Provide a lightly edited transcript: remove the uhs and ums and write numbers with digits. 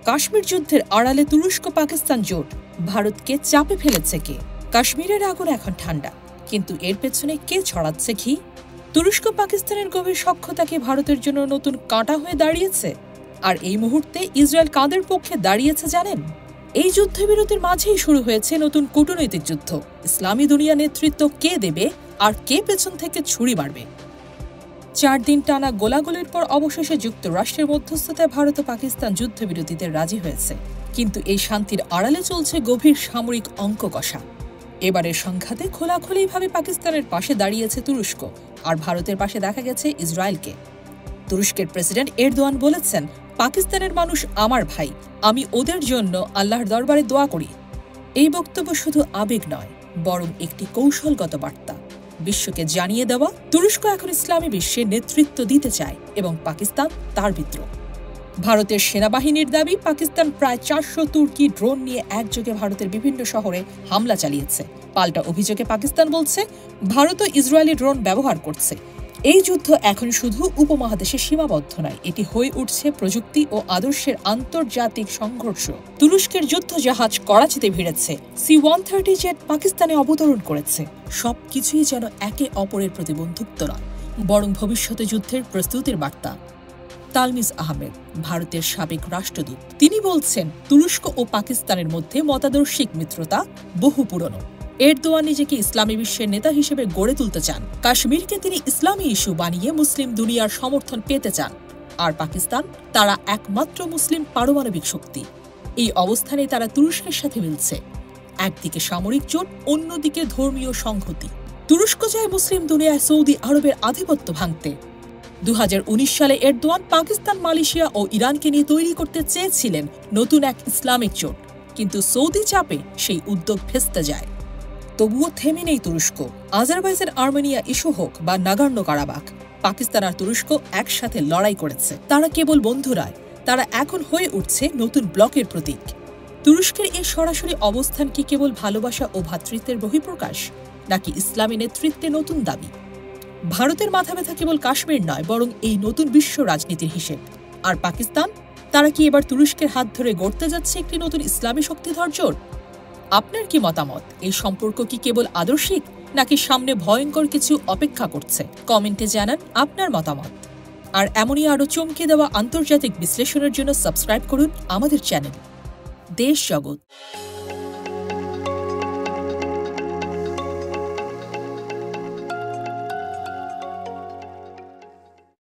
কাশ্মীর যুদ্ধের আড়ালে তুরস্ক পাকিস্তান জোট ভারতকে চাপে ফেলেছে কে? কাশ্মীরের আগুন এখন ঠান্ডা, কিন্তু এর পেছনে কে ছড়াচ্ছে ঘি? তুরস্ক পাকিস্তানের গভীর সখ্যতা কি ভারতের জন্য নতুন কাঁটা হয়ে দাঁড়িয়েছে? আর এই মুহূর্তে ইসরায়েল কাদের পক্ষে দাঁড়িয়েছে জানেন? এই যুদ্ধবিরতির মাঝেই শুরু হয়েছে নতুন কূটনৈতিক যুদ্ধ। ইসলামী দুনিয়া নেতৃত্ব কে দেবে আর কে পেছন থেকে ছুরি মারবে? 4 দিন টানা গোলাগুলির পর অবশেষে যুক্তরাষ্ট্রের মধ্যস্থতায় ভারত ও পাকিস্তান যুদ্ধবিরতিতে রাজি হয়েছে। কিন্তু এই শান্তির আড়ালে চলছে গভীর সামরিক অঙ্ক কষা। এবারের সংঘাতে খোলাখুলিভাবে পাকিস্তানের পাশে দাঁড়িয়েছে তুরস্ক, আর ভারতের পাশে দেখা গেছে ইসরায়েলকে। তুরস্কের প্রেসিডেন্ট এরদোয়ান বলেছেন, পাকিস্তানের মানুষ আমার ভাই, আমি ওদের জন্য আল্লাহর দরবারে দোয়া করি। এই বক্তব্য শুধু আবেগ নয়, বরং একটি কৌশলগত বার্তা। বিশ্বকে জানিয়ে দেওয়া তুরস্ক এখন ইসলামী বিশ্বে নেতৃত্ব দিতে চায় এবং পাকিস্তান তার মিত্র। ভারতের সেনাবাহিনীর দাবি, পাকিস্তান প্রায় 400 তুর্কি ড্রোন নিয়ে একযোগে ভারতের বিভিন্ন শহরে হামলা চালিয়েছে। পাল্টা অভিযোগে পাকিস্তান বলছে, ভারত ও ইসরায়েলি ড্রোন ব্যবহার করছে। এই যুদ্ধ এখন শুধু উপমহাদেশে সীমাবদ্ধ নয়, এটি হয়ে উঠছে প্রযুক্তি ও আদর্শের আন্তর্জাতিক সংঘর্ষ। তুরস্কের যুদ্ধ জাহাজ করাচিতে ভিড়েছে, C-130 জেট পাকিস্তানে অবতরণ করেছে। সবকিছুই যেন একে অপরের প্রতি বন্ধুত্ব নয়, বরং ভবিষ্যতে যুদ্ধের প্রস্তুতির বার্তা। তালমিজ আহমেদ, ভারতের সাবেক রাষ্ট্রদূত, তিনি বলছেন, তুরস্ক ও পাকিস্তানের মধ্যে মতাদর্শিক মিত্রতা বহু পুরনো। এরদোয়ান নিজেকে ইসলামী বিশ্বের নেতা হিসেবে গড়ে তুলতে চান। কাশ্মীরকে তিনি ইসলামী ইস্যু বানিয়ে মুসলিম দুনিয়ার সমর্থন পেতে চান। আর পাকিস্তান, তারা একমাত্র মুসলিম পারমাণবিক শক্তি। এই অবস্থানে তারা তুরস্কের সাথে মিলছে। একদিকে সামরিক জোট, অন্যদিকে ধর্মীয় সংহতি। তুরস্ক চায় মুসলিম দুনিয়ায় সৌদি আরবের আধিপত্য ভাঙতে। 2019 সালে এরদোয়ান পাকিস্তান, মালয়েশিয়া ও ইরানকে নিয়ে তৈরি করতে চেয়েছিলেন নতুন এক ইসলামিক জোট, কিন্তু সৌদি চাপে সেই উদ্যোগ ভেস্তে যায়। তবুও থেমে নেই তুরস্ক। আজারবাইজান আর্মেনিয়া ইস্যু হোক বা নাগোর্নো কারাবাখ, পাকিস্তান আর তুরস্ক একসাথে লড়াই করেছে। তারা কেবল বন্ধুরায়, তারা এখন হয়ে উঠছে নতুন ব্লকের প্রতীক। তুরস্কের এই সরাসরি অবস্থান কি কেবল ভালোবাসা ও ভ্রাতৃত্বের বহিঃপ্রকাশ, নাকি ইসলামী নেতৃত্বে নতুন দাবি? ভারতের মাথা ব্যথা কেবল কাশ্মীর নয়, বরং এই নতুন বিশ্ব রাজনীতির হিসেব। আর পাকিস্তান, তারা কি এবার তুরস্কের হাত ধরে গড়তে যাচ্ছে একটি নতুন ইসলামী শক্তিধর জোট? আপনার কি মতামত? এই সম্পর্ক কি কেবল আদর্শিক, নাকি সামনে ভয়ঙ্কর কিছু অপেক্ষা করছে? কমেন্টে জানান আপনার মতামত। আর এমনই আরও চমকে দেওয়া আন্তর্জাতিক বিশ্লেষণের জন্য সাবস্ক্রাইব করুন আমাদের চ্যানেল দেশ জগৎ।